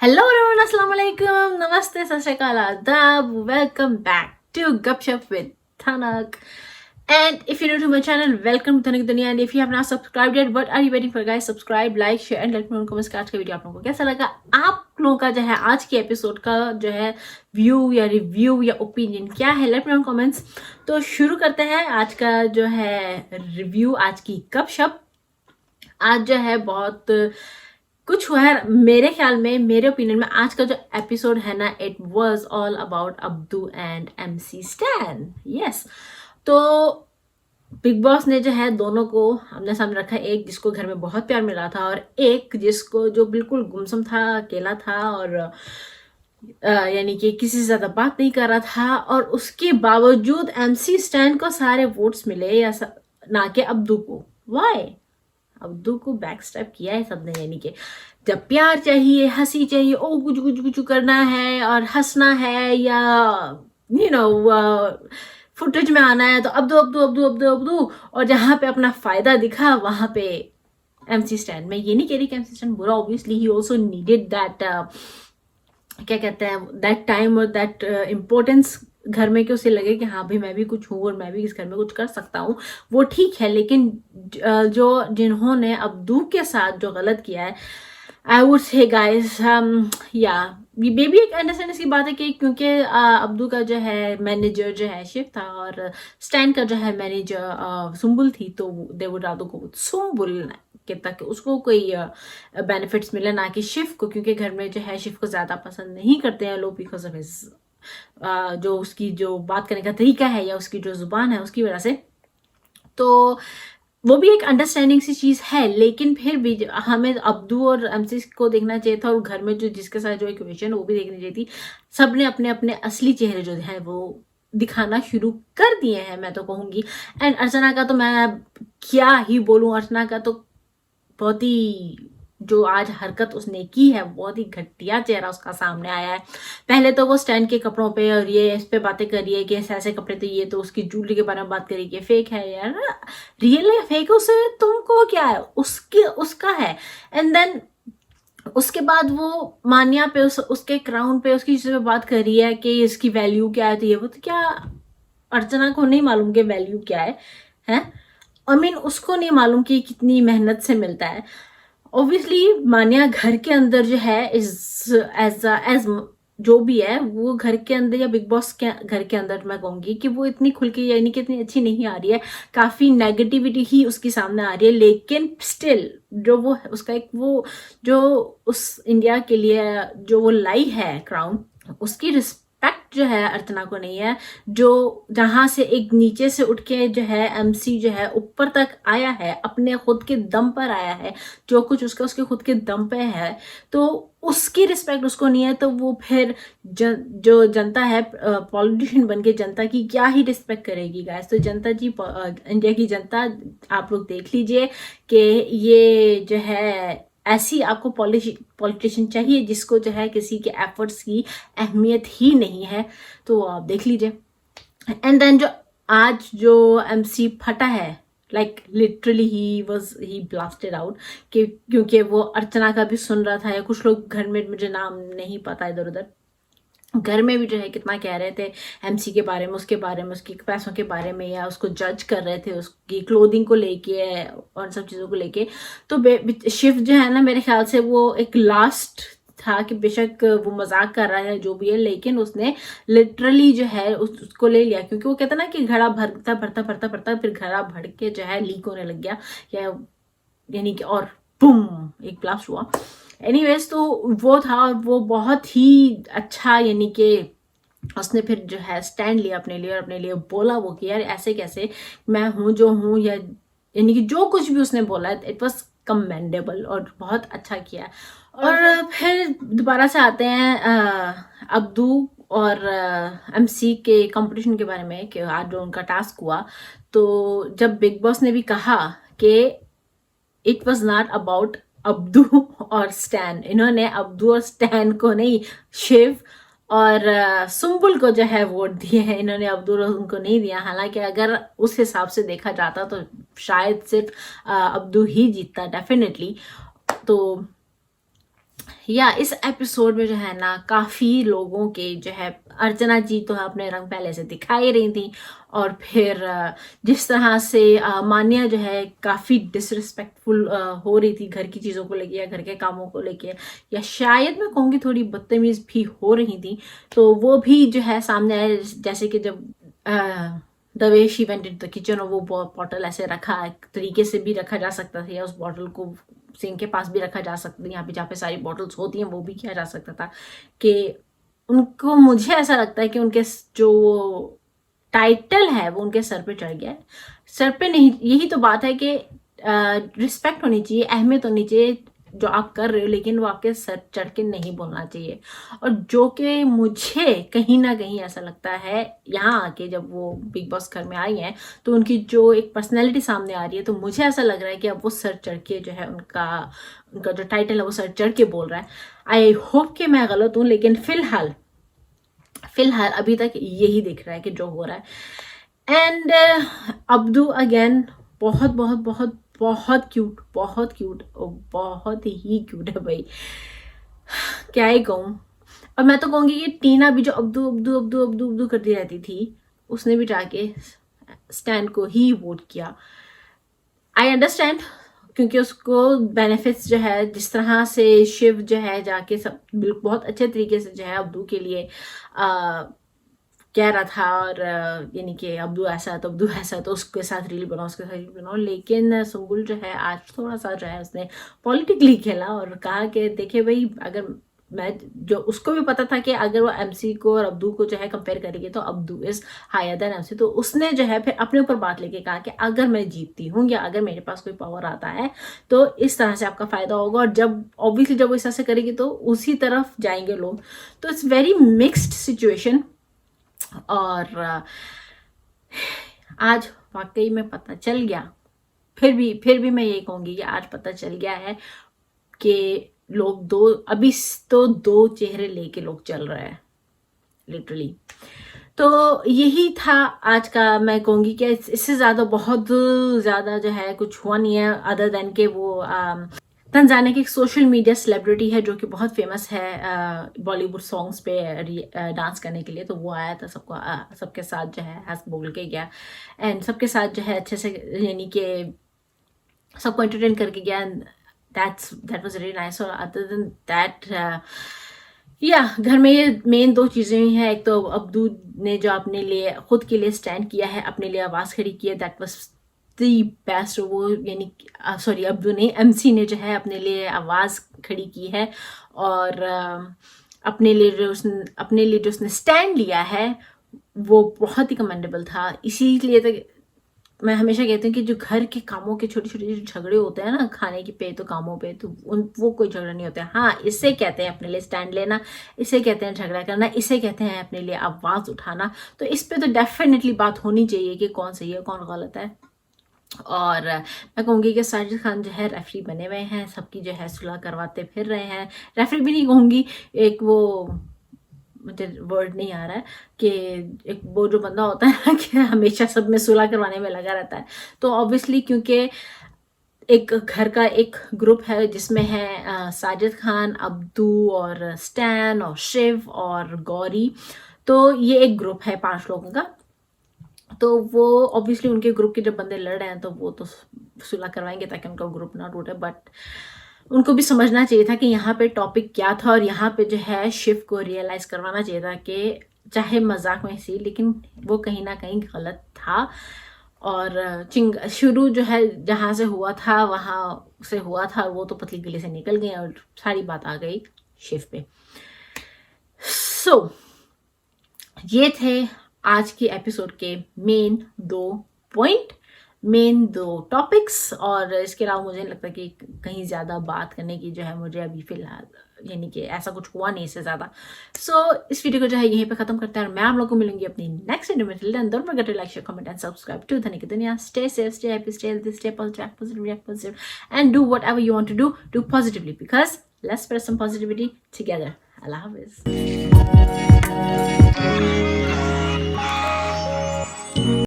Hello everyone, Assalamu alaikum, Namaste, Sat Shri Akal, Adab, welcome back to Gupshup with Thanak. And if you're new to my channel, welcome to Thanak Dunia. And if you have not subscribed yet, what are you waiting for guys? Subscribe, like, share and let me know in comments आज का video आप लोगों को कैसा लगा। आप लोगों का जो है आज के एपिसोड का जो है व्यू या रिव्यू या ओपिनियन क्या है, लेट मी नो इन कमेंट्स। तो शुरू करते हैं आज का जो है रिव्यू, आज की गपशप। आज जो है बहुत कुछ हुआ है मेरे ख्याल में, मेरे ओपिनियन में। आज का जो एपिसोड है ना, it was all about Abdu and MC stand. Yes, तो बिग बॉस ने जो है दोनों को अपने सामने रखा, एक जिसको घर में बहुत प्यार मिल रहा था और एक जिसको जो बिल्कुल गुमसुम था, अकेला था और यानी कि किसी से ज्यादा बात नहीं कर रहा था। और उसके बावजूद एमसी स्टैन को सारे वोट्स मिले या ना कि अब्दू को। वाई? अब्दू को बैक स्टेप किया है सबने, यानी कि जब प्यार चाहिए, हंसी चाहिए, ओ कुछ कुछ कुछ करना है और हंसना है या फुटेज में आना है तो Abdu Abdu Abdu Abdu Abdu. और जहाँ पे अपना फायदा दिखा वहां पे एमसी स्टैन। मैं ये नहीं कह रही कि एमसी स्टैन बुरा, obviously he also needed that क्या कहते हैं दैट टाइम और दैट इम्पोर्टेंस घर में, कि उसे लगे कि हाँ भाई मैं भी कुछ हूँ और मैं भी इस घर में कुछ कर सकता हूँ, वो ठीक है। लेकिन जो जिन्होंने अब्दू के साथ जो गलत किया है, आई वुड से गाइस या ये भी एक अंडरस्टैंडिंग की बात है कि क्योंकि अब्दू का जो है मैनेजर जो है शिव था और स्टैन का जो है मैनेजर सुम्बुल थी, तो they would rather go with Sumbul के ताकि उसको कोई बेनिफिट्स मिले, ना कि शिव को, क्योंकि घर में जो है शिव को ज्यादा पसंद नहीं करते हैं लोग बिकॉज ऑफ हिज जो उसकी जो बात करने का तरीका है या उसकी जो जुबान है उसकी वजह से। तो वो भी एक अंडरस्टैंडिंग सी चीज है, लेकिन फिर भी हमें अब्दू और एमसी को देखना चाहिए था और घर में जो जिसके साथ जो इक्वेशन वो भी देखनी चाहिए थी। सबने अपने अपने असली चेहरे जो है वो दिखाना शुरू कर दिए हैं, मैं तो कहूंगी। एंड अर्चना का तो मैं क्या ही बोलूं, अर्चना का तो बहुत ही जो आज हरकत उसने की है, बहुत ही घटिया चेहरा उसका सामने आया है। पहले तो वो स्टैंड के कपड़ों पे और ये इस पे बातें कर रही है कि ऐसे ऐसे कपड़े, तो ये तो उसकी ज्वेलरी के बारे में बात करी कि फेक है यार, रियल है फेक है, उसे तुमको क्या है, उसके उसका है। एंड देन उसके बाद वो मान्या पे उसके क्राउन पे उसकी चीजों पे बात कर रही है कि इसकी वैल्यू क्या है, तो ये वो, तो क्या अर्चना को नहीं मालूम कि वैल्यू क्या है? आई मीन उसको नहीं मालूम कि कितनी मेहनत से मिलता है। ऑब्वियसली मान्या घर के अंदर जो है इज एज जो भी है वो घर के अंदर या बिग बॉस के घर के अंदर मैं कहूंगी कि वो इतनी खुल के यानी कि इतनी अच्छी नहीं आ रही है, काफी नेगेटिविटी ही उसकी सामने आ रही है। लेकिन स्टिल जो वो उसका एक वो जो उस इंडिया के लिए जो वो लाई है क्राउन, उसकी रिस्पेक्ट जो है अर्चना को नहीं है। जो जहां से एक नीचे से उठ के जो है एमसी जो है ऊपर तक आया है, अपने खुद के दम पर आया है, जो कुछ उसका उसके खुद के दम पे है, तो उसकी रिस्पेक्ट उसको नहीं है। तो वो फिर जो जनता है पॉलिटिशियन बन के जनता की क्या ही रिस्पेक्ट करेगी गाइस। तो जनता जी, इंडिया की जनता, आप लोग देख लीजिए कि ये जो है ऐसी आपको पॉलिटिशियन चाहिए जिसको जो है किसी के एफर्ट्स की अहमियत ही नहीं है, तो आप देख लीजिए। एंड देन जो आज जो एमसी फटा है, लाइक लिटरली ही ब्लास्टेड आउट, क्योंकि वो अर्चना का भी सुन रहा था या कुछ लोग घर में, मुझे नाम नहीं पता इधर उधर, घर में भी जो है कितना कह रहे थे एमसी के बारे में, उसके बारे में, उसके पैसों के बारे में, या उसको जज कर रहे थे उसकी क्लोथिंग को लेके और सब चीज़ों को लेके। तो शिव जो है ना, मेरे ख्याल से वो एक लास्ट था कि बेशक वो मजाक कर रहा है जो भी है, लेकिन उसने लिटरली जो है उसको ले लिया, क्योंकि वो कहता ना कि घड़ा भरता भरता भरता भरता फिर घड़ा भर के जो है लीक होने लग गया, या यानी कि और बूम एक ब्लास्ट हुआ। एनीवेज, तो वो था और वो बहुत ही अच्छा, यानी कि उसने फिर जो है स्टैंड लिया अपने लिए और अपने लिए बोला वो कि यार ऐसे कैसे, मैं हूँ जो हूँ, या यानी कि जो कुछ भी उसने बोला इट वॉज कमेंडेबल और बहुत अच्छा किया। और फिर दोबारा से आते हैं अब्दू और एमसी के कंपटीशन के बारे में कि आज जो उनका टास्क हुआ, तो जब बिग बॉस ने भी कहा कि it was not about Abdu और स्टैन, इन्होंने अब्दू और स्टैन को नहीं, शिव और सुम्बुल को जो है वोट दिए हैं इन्होंने, अब्दू और उनको नहीं दिया। हालांकि अगर उस हिसाब से देखा जाता तो शायद सिर्फ अब्दू ही जीतता डेफिनेटली। तो या इस एपिसोड में जो है ना काफ़ी लोगों के जो है, अर्चना जी तो अपने रंग पहले से दिखा ही रही थी, और फिर जिस तरह से मान्या जो है काफ़ी डिसरिस्पेक्टफुल हो रही थी घर की चीज़ों को लेके या घर के कामों को लेके, या शायद मैं कहूँगी थोड़ी बदतमीज़ भी हो रही थी, तो वो भी जो है सामने आया। जैसे कि जब the way she went in the kitchen, और वो बॉटल ऐसे रखा एक तरीके से भी रखा जा सकता था, या उस बॉटल को सिंक के पास भी रखा जा सकता है, यहाँ पे जहाँ पे सारी बॉटल्स होती हैं वो भी किया जा सकता था, कि उनको, मुझे ऐसा लगता है कि उनके जो टाइटल है वो उनके सर पे चढ़ गया है। सर पे नहीं, यही तो बात है कि रिस्पेक्ट होनी चाहिए, अहमियत होनी चाहिए जो आप कर रहे हो, लेकिन वो आपके सर चढ़ के नहीं बोलना चाहिए। और जो कि मुझे कहीं ना कहीं ऐसा लगता है यहाँ आके, जब वो बिग बॉस घर में आई हैं, तो उनकी जो एक पर्सनैलिटी सामने आ रही है, तो मुझे ऐसा लग रहा है कि अब वो सर चढ़ के जो है उनका जो टाइटल है वो सर चढ़ के बोल रहा है। आई होप कि मैं गलत हूँ, लेकिन फिलहाल अभी तक यही दिख रहा है कि जो हो रहा है। एंड अब्दू अगेन बहुत बहुत बहुत बहुत क्यूट, बहुत क्यूट, बहुत ही क्यूट है भाई, क्या ही कहूँ। और मैं तो कहूँगी कि टीना भी जो Abdu Abdu Abdu Abdu Abdu करती रहती थी, उसने भी जाके स्टैन को ही वोट किया। आई अंडरस्टैंड, क्योंकि उसको बेनिफिट्स जो है, जिस तरह से शिव जो है जाके सब बहुत अच्छे तरीके से जो है अब्दू के लिए कह रहा था, और यानी कि अब्दू ऐसा है तो अब्दू ऐसा है तो उसके साथ रील बनाओ, उसके साथ रील बनाओ। लेकिन सुम्बुल जो है आज थोड़ा सा जो है उसने पॉलिटिकली खेला और कहा कि देखिए भाई, अगर मैं, जो उसको भी पता था कि अगर वो एमसी को और अब्दू को जो है कंपेयर करेगी तो Abdu is higher than MC, तो उसने जो है फिर अपने ऊपर बात लेके कहा कि अगर मैं जीतती हूँ या अगर मेरे पास कोई पावर आता है तो इस तरह से आपका फायदा होगा, और जब ऑब्वियसली जब वो इस तरह से करेगी तो उसी तरफ जाएंगे लोग। तो इट्स वेरी मिक्स्ड सिचुएशन। और आज वाकई में पता चल गया, फिर भी मैं ये कहूँगी कि आज पता चल गया है कि लोग अभी तो दो चेहरे लेके लोग चल रहे हैं लिटरली। तो यही था आज का, मैं कहूँगी कि इससे ज़्यादा बहुत ज़्यादा जो है कुछ हुआ नहीं है, अदर देन के वो तंजानिया की एक सोशल मीडिया सेलिब्रिटी है जो कि बहुत फेमस है बॉलीवुड सॉन्ग्स पे डांस करने के लिए, तो वो आया था सबके साथ जो है हंस बोल के गया, एंड सबके साथ जो है अच्छे से, यानी कि सबको एंटरटेन करके गया। That was really nice. और अदर देन दैट या घर में ये मेन दो चीज़ें ही हैं, एक तो अब्दू ने जो अपने लिए खुद के लिए स्टैंड किया है, अपने लिए आवाज़ खड़ी की है, दैट वाज दी बेस्ट। वो यानी सॉरी, अब्दू नहीं, एमसी ने जो है अपने लिए आवाज़ खड़ी की है, और अपने लिए जो उसने स्टैंड लिया है वो बहुत ही कमेंडेबल था। इसीलिए तो मैं हमेशा कहती हूँ कि जो घर के कामों के छोटे छोटे जो झगड़े होते हैं ना, खाने के पे तो कामों पे, तो वो कोई झगड़ा नहीं होता है। हाँ, इससे कहते हैं अपने लिए स्टैंड लेना, इसे कहते हैं झगड़ा करना, इसे कहते हैं अपने लिए आवाज़ उठाना। तो इस पे तो डेफिनेटली बात होनी चाहिए कि कौन सही है कौन गलत है। और मैं कहूँगी कि साजिद खान जो है रेफरी बने हुए हैं, सबकी जो है सुलह करवाते फिर रहे हैं। रेफरी भी नहीं कहूँगी, एक वो, मुझे वर्ड नहीं आ रहा है, कि एक वो जो बंदा होता है ना कि हमेशा सब में सुलह करवाने में लगा रहता है। तो ऑब्वियसली क्योंकि एक घर का एक ग्रुप है जिसमें है साजिद खान, अब्दू और स्टैन और शिव और गौरी, तो ये एक ग्रुप है 5 लोगों का। तो वो ऑब्वियसली उनके ग्रुप के जब बंदे लड़ रहे हैं तो वो तो सुलह करवाएंगे ताकि उनका ग्रुप ना टूटे, बट उनको भी समझना चाहिए था कि यहाँ पे टॉपिक क्या था, और यहाँ पे जो है शिव को रियलाइज करवाना चाहिए था कि चाहे मजाक में सी, लेकिन वो कहीं ना कहीं गलत था। और शुरू जो है जहाँ से हुआ था वहाँ से हुआ था, वो तो पतली गली से निकल गई और सारी बात आ गई शिव पे। सो ये थे आज के एपिसोड के मेन 2 पॉइंट, मेन 2 टॉपिक्स। और इसके अलावा मुझे लगता है कि कहीं ज़्यादा बात करने की जो है मुझे अभी फिलहाल, यानी कि ऐसा कुछ हुआ नहीं इससे ज़्यादा। सो इस वीडियो को जो है यहीं पे ख़त्म करते हैं, और मैं आप लोगों को मिलूंगी अपनी नेक्स्ट वीडियो में। Till then don't forget to like, share, comment and subscribe to Dhani की दुनिया। Stay safe, stay happy, stay healthy, stay positive, react positive, and do whatever you want to do positively, because let's spread some positivity together. अल्लाह हाफिज़।